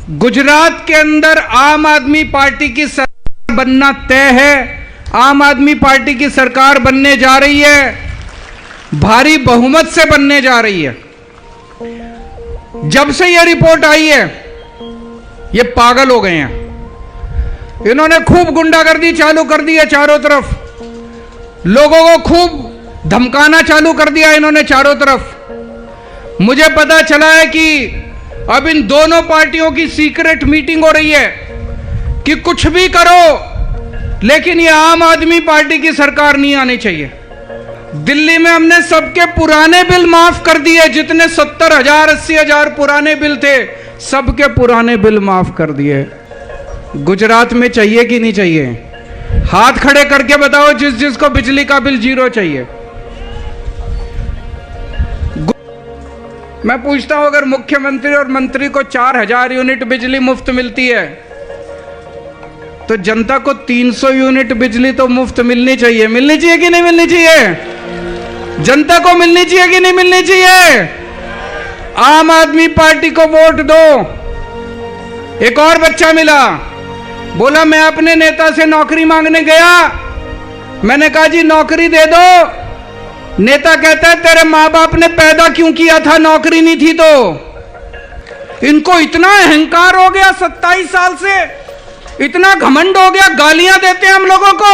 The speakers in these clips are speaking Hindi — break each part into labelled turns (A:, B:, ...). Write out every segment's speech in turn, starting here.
A: गुजरात के अंदर आम आदमी पार्टी की सरकार बनना तय है। आम आदमी पार्टी की सरकार बनने जा रही है, भारी बहुमत से बनने जा रही है। जब से यह रिपोर्ट आई है, ये पागल हो गए हैं। इन्होंने खूब गुंडागर्दी चालू कर दी है चारों तरफ, लोगों को खूब धमकाना चालू कर दिया इन्होंने चारों तरफ। मुझे पता चला है कि अब इन दोनों पार्टियों की सीक्रेट मीटिंग हो रही है कि कुछ भी करो, लेकिन ये आम आदमी पार्टी की सरकार नहीं आनी चाहिए। दिल्ली में हमने सबके पुराने बिल माफ कर दिए, जितने 70,000 80,000 पुराने बिल थे, सबके पुराने बिल माफ कर दिए। गुजरात में चाहिए कि नहीं चाहिए? हाथ खड़े करके बताओ जिस जिसको बिजली का बिल 0 चाहिए। मैं पूछता हूं, अगर मुख्यमंत्री और मंत्री को 4,000 यूनिट बिजली मुफ्त मिलती है, तो जनता को 300 यूनिट बिजली तो मुफ्त मिलनी चाहिए। मिलनी चाहिए कि नहीं मिलनी चाहिए? जनता को मिलनी चाहिए कि नहीं मिलनी चाहिए? आम आदमी पार्टी को वोट दो। एक और बच्चा मिला, बोला मैं अपने नेता से नौकरी मांगने गया, मैंने कहा जी नौकरी दे दो। नेता कहता है तेरे मां बाप ने पैदा क्यों किया था, नौकरी नहीं थी तो। इनको इतना अहंकार हो गया 27 साल से, इतना घमंड हो गया, गालियां देते हैं हम लोगों को,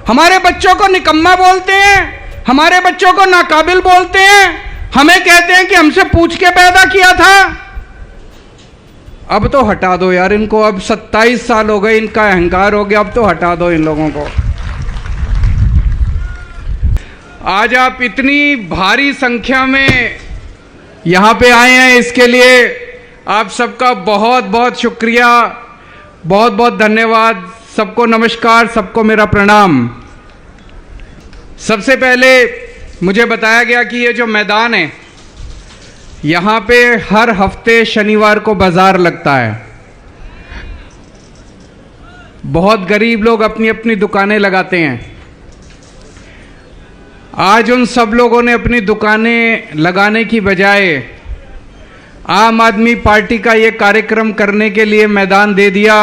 A: हमारे बच्चों को निकम्मा बोलते हैं, हमारे बच्चों को नाकाबिल बोलते हैं, हमें कहते हैं कि हमसे पूछ के पैदा किया था। अब तो हटा दो यार इनको, अब 27 साल हो गए, इनका अहंकार हो गया, अब तो हटा दो इन लोगों को। आज आप इतनी भारी संख्या में यहां पे आए हैं, इसके लिए आप सबका बहुत बहुत शुक्रिया, बहुत बहुत धन्यवाद। सबको नमस्कार, सबको मेरा प्रणाम। सबसे पहले मुझे बताया गया कि ये जो मैदान है, यहाँ पे हर हफ्ते शनिवार को बाजार लगता है। बहुत गरीब लोग अपनी अपनी दुकानें लगाते हैं। आज उन सब लोगों ने अपनी दुकानें लगाने की बजाय आम आदमी पार्टी का ये कार्यक्रम करने के लिए मैदान दे दिया।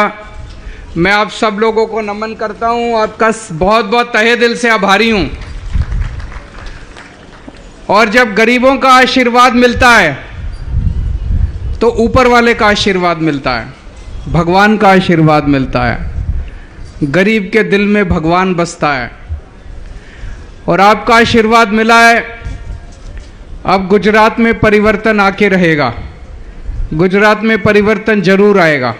A: मैं आप सब लोगों को नमन करता हूं, आपका बहुत बहुत तहे दिल से आभारी हूं। और जब गरीबों का आशीर्वाद मिलता है तो ऊपर वाले का आशीर्वाद मिलता है, भगवान का आशीर्वाद मिलता है। गरीब के दिल में भगवान बसता है और आपका आशीर्वाद मिला है। अब गुजरात में परिवर्तन आके रहेगा, गुजरात में परिवर्तन जरूर आएगा।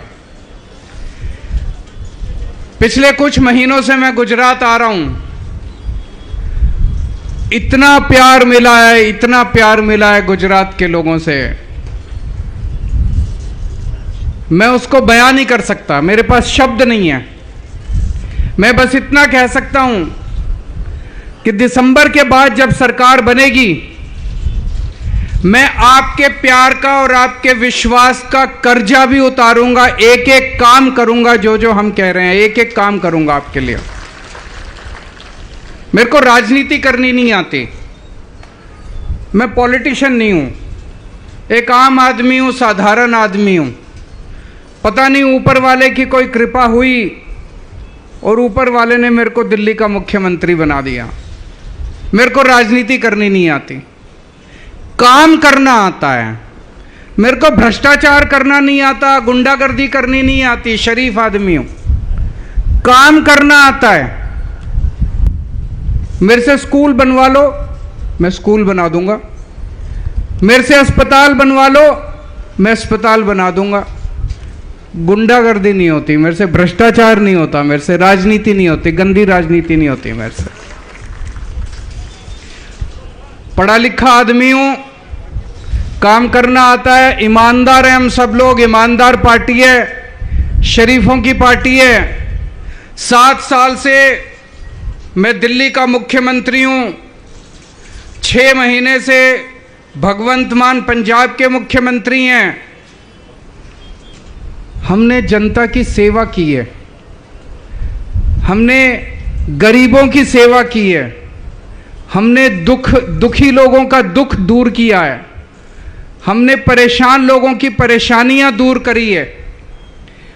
A: पिछले कुछ महीनों से मैं गुजरात आ रहा हूं, इतना प्यार मिला है, इतना प्यार मिला है गुजरात के लोगों से, मैं उसको बयान नहीं कर सकता, मेरे पास शब्द नहीं है। मैं बस इतना कह सकता हूं कि दिसंबर के बाद जब सरकार बनेगी, मैं आपके प्यार का और आपके विश्वास का कर्जा भी उतारूंगा, एक एक काम करूंगा, जो जो हम कह रहे हैं एक एक काम करूंगा आपके लिए। मेरे को राजनीति करनी नहीं आती, मैं पॉलिटिशियन नहीं हूं, एक आम आदमी हूं, साधारण आदमी हूं। पता नहीं ऊपर वाले की कोई कृपा हुई और ऊपर वाले ने मेरे को दिल्ली का मुख्यमंत्री बना दिया। मेरे को राजनीति करनी नहीं आती, काम करना आता है। मेरे को भ्रष्टाचार करना नहीं आता, गुंडागर्दी करनी नहीं आती, शरीफ आदमी हूं, काम करना आता है। मेरे से स्कूल बनवा लो, मैं स्कूल बना दूंगा। मेरे से अस्पताल बनवा लो, मैं अस्पताल बना दूंगा। गुंडागर्दी नहीं होती मेरे से, भ्रष्टाचार नहीं होता मेरे से, राजनीति नहीं होती, गंदी राजनीति नहीं होती मेरे से। पढ़ा लिखा आदमी हूं, काम करना आता है, ईमानदार हैं हम सब लोग, ईमानदार पार्टी है, शरीफों की पार्टी है। 7 साल से मैं दिल्ली का मुख्यमंत्री हूं, 6 महीने से भगवंत मान पंजाब के मुख्यमंत्री हैं। हमने जनता की सेवा की है, हमने गरीबों की सेवा की है, हमने दुखी लोगों का दुख दूर किया है, हमने परेशान लोगों की परेशानियां दूर करी है।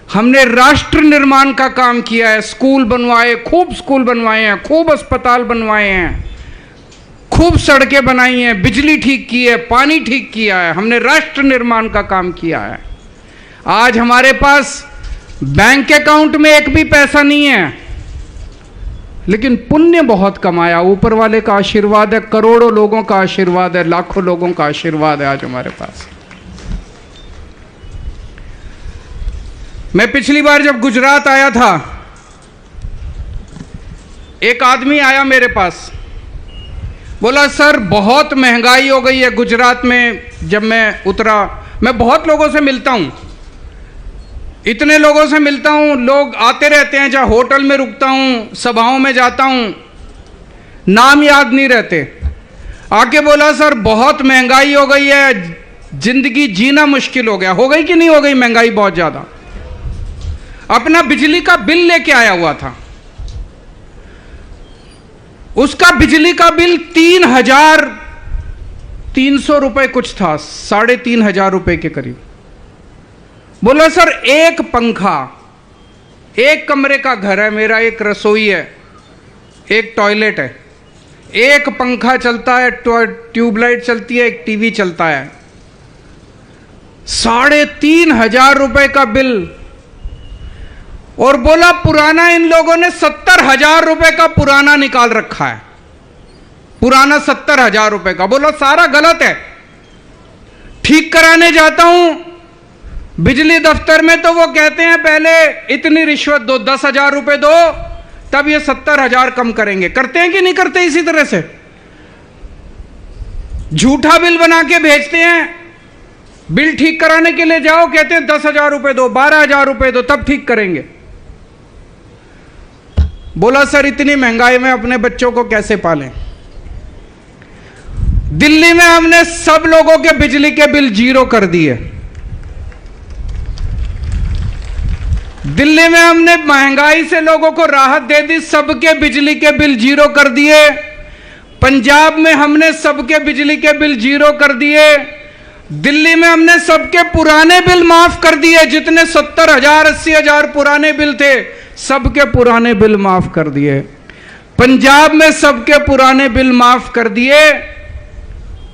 A: हमने राष्ट्र निर्माण का काम किया है, स्कूल बनवाए, खूब स्कूल बनवाए हैं, खूब अस्पताल बनवाए हैं, खूब सड़कें बनाई हैं, बिजली ठीक की है, पानी ठीक किया है। हमने राष्ट्र निर्माण का काम किया है। आज हमारे पास बैंक अकाउंट में एक भी पैसा नहीं है, लेकिन पुण्य बहुत कमाया। ऊपर वाले का आशीर्वाद है, करोड़ों लोगों का आशीर्वाद है, लाखों लोगों का आशीर्वाद है आज हमारे पास। मैं पिछली बार जब गुजरात आया था, एक आदमी आया मेरे पास, बोला सर बहुत महंगाई हो गई है गुजरात में। जब मैं उतरा, मैं बहुत लोगों से मिलता हूं, इतने लोगों से मिलता हूं, लोग आते रहते हैं, जहाँ होटल में रुकता हूं, सभाओं में जाता हूं, नाम याद नहीं रहते। आके बोला सर बहुत महंगाई हो गई है, जिंदगी जीना मुश्किल हो गया। हो गई कि नहीं हो गई महंगाई बहुत ज्यादा? अपना बिजली का बिल लेके आया हुआ था, उसका बिजली का बिल 3,300 रुपए कुछ था, 3,500 रुपए के करीब। बोला सर एक पंखा, एक कमरे का घर है मेरा, एक रसोई है, एक टॉयलेट है, एक पंखा चलता है, ट्यूबलाइट चलती है, एक टीवी चलता है, 3,500 रुपए का बिल। और बोला पुराना इन लोगों ने 70,000 रुपए का पुराना निकाल रखा है, पुराना 70,000 रुपए का। बोला सारा गलत है। ठीक कराने जाता हूं बिजली दफ्तर में तो वो कहते हैं पहले इतनी रिश्वत दो, 10,000 रुपए दो, तब ये 70,000 कम करेंगे। करते हैं कि नहीं करते? इसी तरह से झूठा बिल बना के भेजते हैं। बिल ठीक कराने के लिए जाओ, कहते हैं 10,000 रुपए दो, 12,000 रुपए दो, तब ठीक करेंगे। बोला सर इतनी महंगाई में अपने बच्चों को कैसे पालें? दिल्ली में हमने सब लोगों के बिजली के बिल 0 कर दिए। दिल्ली में हमने महंगाई से लोगों को राहत दे दी, सबके बिजली के बिल 0 कर दिए। पंजाब में हमने सबके बिजली के बिल 0 कर दिए। दिल्ली में हमने सबके पुराने बिल माफ कर दिए, जितने 70,000 80,000 पुराने बिल थे, सबके पुराने बिल माफ कर दिए। पंजाब में सबके पुराने बिल माफ कर दिए।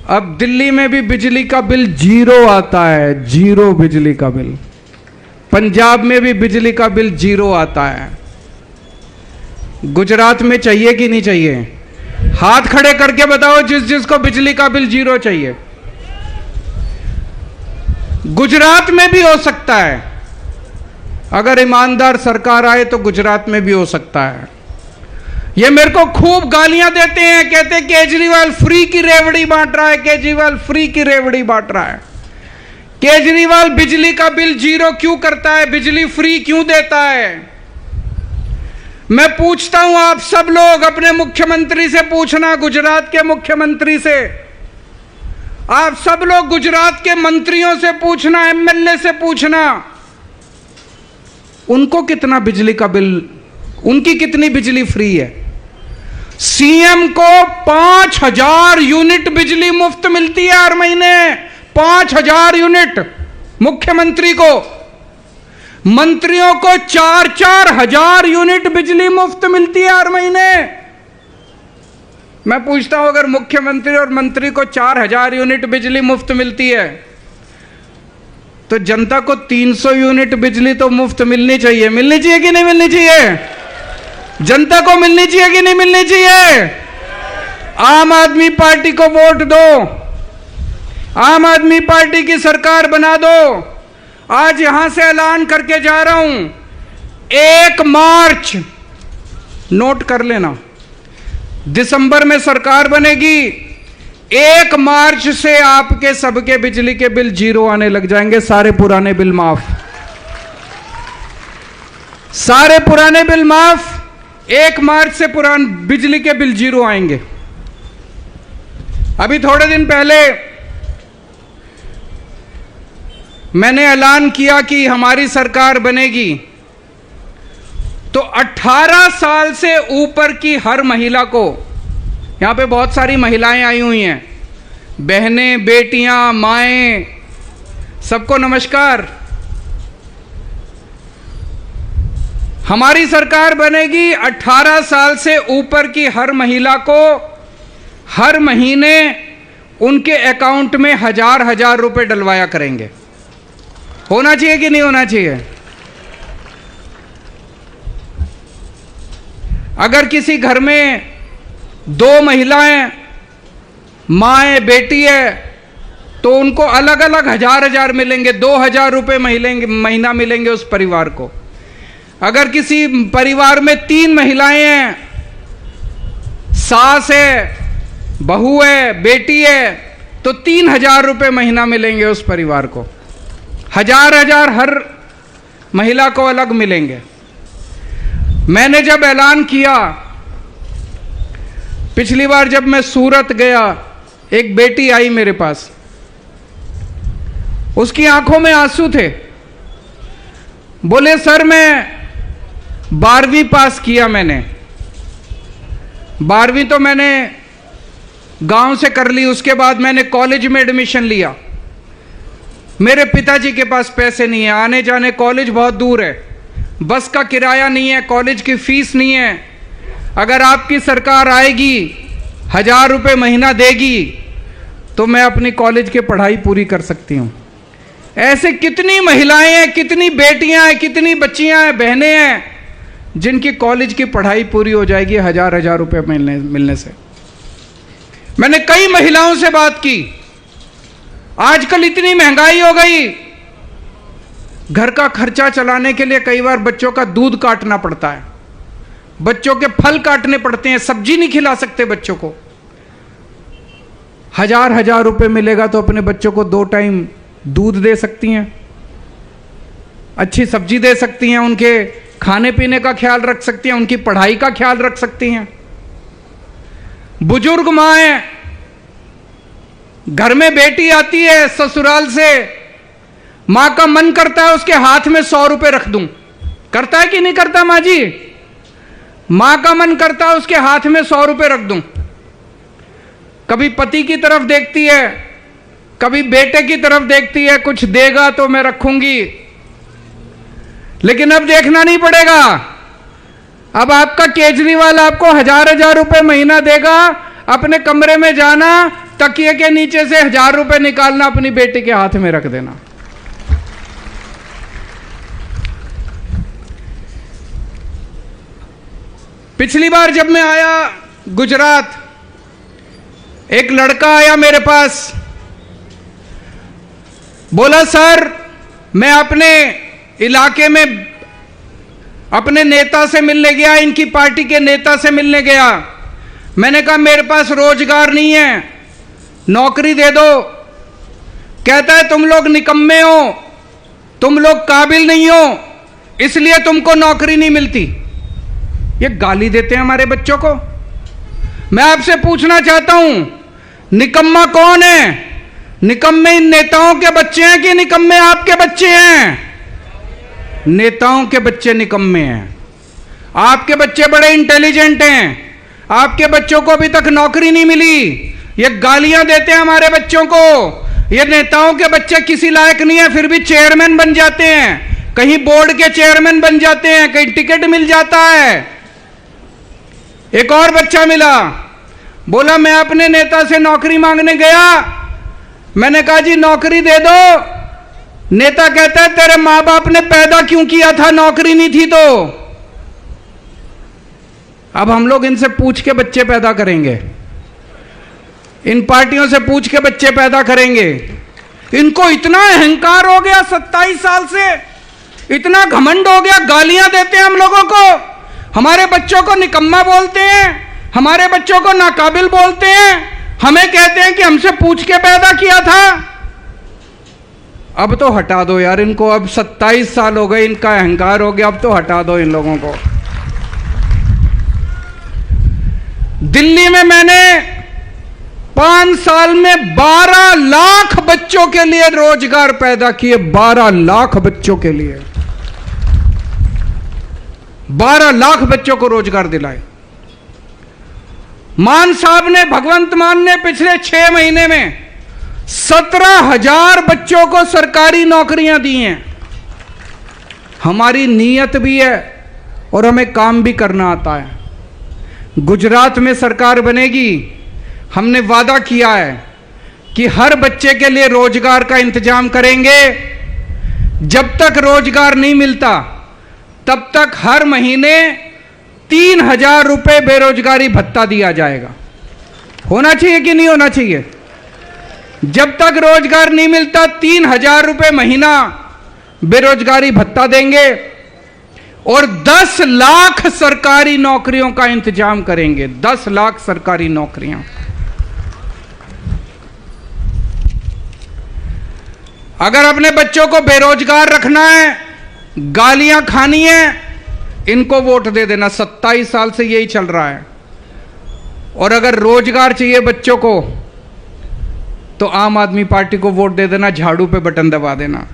A: अब दिल्ली में भी बिजली का बिल 0 आता है, 0 बिजली का बिल। पंजाब में भी बिजली का बिल 0 आता है। गुजरात में चाहिए कि नहीं चाहिए? हाथ खड़े करके बताओ जिस जिसको बिजली का बिल 0 चाहिए। गुजरात में भी हो सकता है, अगर ईमानदार सरकार आए तो गुजरात में भी हो सकता है। ये मेरे को खूब गालियां देते हैं, कहते हैं केजरीवाल फ्री की रेवड़ी बांट रहा है, केजरीवाल फ्री की रेवड़ी बांट रहा है। केजरीवाल बिजली का बिल 0 क्यों करता है, बिजली फ्री क्यों देता है? मैं पूछता हूं, आप सब लोग अपने मुख्यमंत्री से पूछना, गुजरात के मुख्यमंत्री से, आप सब लोग गुजरात के मंत्रियों से पूछना, एमएलए से पूछना, उनको कितना बिजली का बिल, उनकी कितनी बिजली फ्री है। सीएम को 5,000 यूनिट बिजली मुफ्त मिलती है हर महीने, 5,000 यूनिट मुख्यमंत्री को। मंत्रियों को 4-4 हजार यूनिट बिजली मुफ्त मिलती है हर महीने। मैं पूछता हूं, अगर मुख्यमंत्री और मंत्री को 4,000 यूनिट बिजली मुफ्त मिलती है तो जनता को 300 यूनिट बिजली तो मुफ्त मिलनी चाहिए। मिलनी चाहिए कि नहीं मिलनी चाहिए? जनता को मिलनी चाहिए कि नहीं मिलनी चाहिए? आम आदमी पार्टी को वोट दो, आम आदमी पार्टी की सरकार बना दो। आज यहां से ऐलान करके जा रहा हूं, 1 मार्च नोट कर लेना, दिसंबर में सरकार बनेगी, 1 मार्च से आपके सबके बिजली के बिल 0 आने लग जाएंगे, सारे पुराने बिल माफ, सारे पुराने बिल माफ। 1 मार्च से पुराने बिजली के बिल 0 आएंगे। अभी थोड़े दिन पहले मैंने ऐलान किया कि हमारी सरकार बनेगी तो 18 साल से ऊपर की हर महिला को, यहां पे बहुत सारी महिलाएं आई हुई हैं, बहनें, बेटियां, माएं, सबको नमस्कार। हमारी सरकार बनेगी, 18 साल से ऊपर की हर महिला को हर महीने उनके अकाउंट में 1000 रुपए डलवाया करेंगे। होना चाहिए कि नहीं होना चाहिए? अगर किसी घर में 2 महिलाएं, माँ है, बेटी है, तो उनको अलग अलग 1000 मिलेंगे, 2000 रुपए महीना मिलेंगे उस परिवार को। अगर किसी परिवार में 3 महिलाएं हैं, सास है, बहू है, बेटी है, तो 3000 रुपए महीना मिलेंगे उस परिवार को। 1000 हर महिला को अलग मिलेंगे। मैंने जब ऐलान किया, पिछली बार जब मैं सूरत गया, एक बेटी आई मेरे पास, उसकी आंखों में आंसू थे। बोले सर मैं 12वीं पास किया, मैंने 12वीं तो मैंने गांव से कर ली, उसके बाद मैंने कॉलेज में एडमिशन लिया। मेरे पिताजी के पास पैसे नहीं है, आने जाने कॉलेज बहुत दूर है, बस का किराया नहीं है, कॉलेज की फीस नहीं है। अगर आपकी सरकार आएगी, 1000 रुपये महीना देगी, तो मैं अपनी कॉलेज की पढ़ाई पूरी कर सकती हूँ। ऐसे कितनी महिलाएं हैं, कितनी बेटियां हैं, कितनी बच्चियां हैं, बहनें हैं, जिनकी कॉलेज की पढ़ाई पूरी हो जाएगी 1000 रुपये मिलने से। मैंने कई महिलाओं से बात की। आजकल इतनी महंगाई हो गई, घर का खर्चा चलाने के लिए कई बार बच्चों का दूध काटना पड़ता है, बच्चों के फल काटने पड़ते हैं, सब्जी नहीं खिला सकते बच्चों को। 1000 रुपए मिलेगा तो अपने बच्चों को 2 टाइम दूध दे सकती हैं, अच्छी सब्जी दे सकती हैं, उनके खाने पीने का ख्याल रख सकती हैं, उनकी पढ़ाई का ख्याल रख सकती हैं। बुजुर्ग माँ है, घर में बेटी आती है ससुराल से, मां का मन करता है उसके हाथ में 100 रुपए रख दूं। करता है कि नहीं करता मां जी? मां का मन करता है उसके हाथ में 100 रुपए रख दूं। कभी पति की तरफ देखती है, कभी बेटे की तरफ देखती है, कुछ देगा तो मैं रखूंगी। लेकिन अब देखना नहीं पड़ेगा, अब आपका केजरीवाल आपको 1000 रुपए महीना देगा। अपने कमरे में जाना, तकिए के नीचे से 1000 रुपए निकालना, अपनी बेटी के हाथ में रख देना। पिछली बार जब मैं आया गुजरात, एक लड़का आया मेरे पास, बोला सर मैं अपने इलाके में अपने नेता से मिलने गया, इनकी पार्टी के नेता से मिलने गया। मैंने कहा मेरे पास रोजगार नहीं है, नौकरी दे दो। कहता है तुम लोग निकम्मे हो, तुम लोग काबिल नहीं हो, इसलिए तुमको नौकरी नहीं मिलती। ये गाली देते हैं हमारे बच्चों को। मैं आपसे पूछना चाहता हूं, निकम्मा कौन है? निकम्मे इन नेताओं के बच्चे हैं कि निकम्मे आपके बच्चे हैं? नेताओं के बच्चे निकम्मे हैं। आपके बच्चे बड़े इंटेलिजेंट हैं, आपके बच्चों को अभी तक नौकरी नहीं मिली। ये गालियां देते हैं हमारे बच्चों को। ये नेताओं के बच्चे किसी लायक नहीं है, फिर भी चेयरमैन बन जाते हैं, कहीं बोर्ड के चेयरमैन बन जाते हैं, कहीं टिकट मिल जाता है। एक और बच्चा मिला, बोला मैं अपने नेता से नौकरी मांगने गया। मैंने कहा जी नौकरी दे दो। नेता कहता है तेरे मां बाप ने पैदा क्यों किया था, नौकरी नहीं थी तो। अब हम लोग इनसे पूछ के बच्चे पैदा करेंगे, इन पार्टियों से पूछ के बच्चे पैदा करेंगे। इनको इतना अहंकार हो गया 27 साल से, इतना घमंड हो गया, गालियां देते हैं हम लोगों को, हमारे बच्चों को निकम्मा बोलते हैं, हमारे बच्चों को नाकाबिल बोलते हैं, हमें कहते हैं कि हमसे पूछ के पैदा किया था। अब तो हटा दो यार इनको, अब 27 साल हो गए, इनका अहंकार हो गया, अब तो हटा दो इन लोगों को। दिल्ली में मैंने 5 साल में 12 लाख बच्चों के लिए रोजगार पैदा किए, 12 लाख बच्चों के लिए, 12 लाख बच्चों को रोजगार दिलाए। मान साहब ने, भगवंत मान ने पिछले 6 महीने में 17,000 बच्चों को सरकारी नौकरियां दी हैं। हमारी नीयत भी है और हमें काम भी करना आता है। गुजरात में सरकार बनेगी, हमने वादा किया है कि हर बच्चे के लिए रोजगार का इंतजाम करेंगे। जब तक रोजगार नहीं मिलता तब तक हर महीने 3,000 रुपए बेरोजगारी भत्ता दिया जाएगा। होना चाहिए कि नहीं होना चाहिए? जब तक रोजगार नहीं मिलता 3,000 रुपए महीना बेरोजगारी भत्ता देंगे और 10 लाख सरकारी नौकरियों का इंतजाम करेंगे। 10 लाख सरकारी नौकरियां। अगर अपने बच्चों को बेरोजगार रखना है, गालियां खानी है, इनको वोट दे देना। 27 साल से यही चल रहा है। और अगर रोजगार चाहिए बच्चों को तो आम आदमी पार्टी को वोट दे देना, झाड़ू पे बटन दबा देना।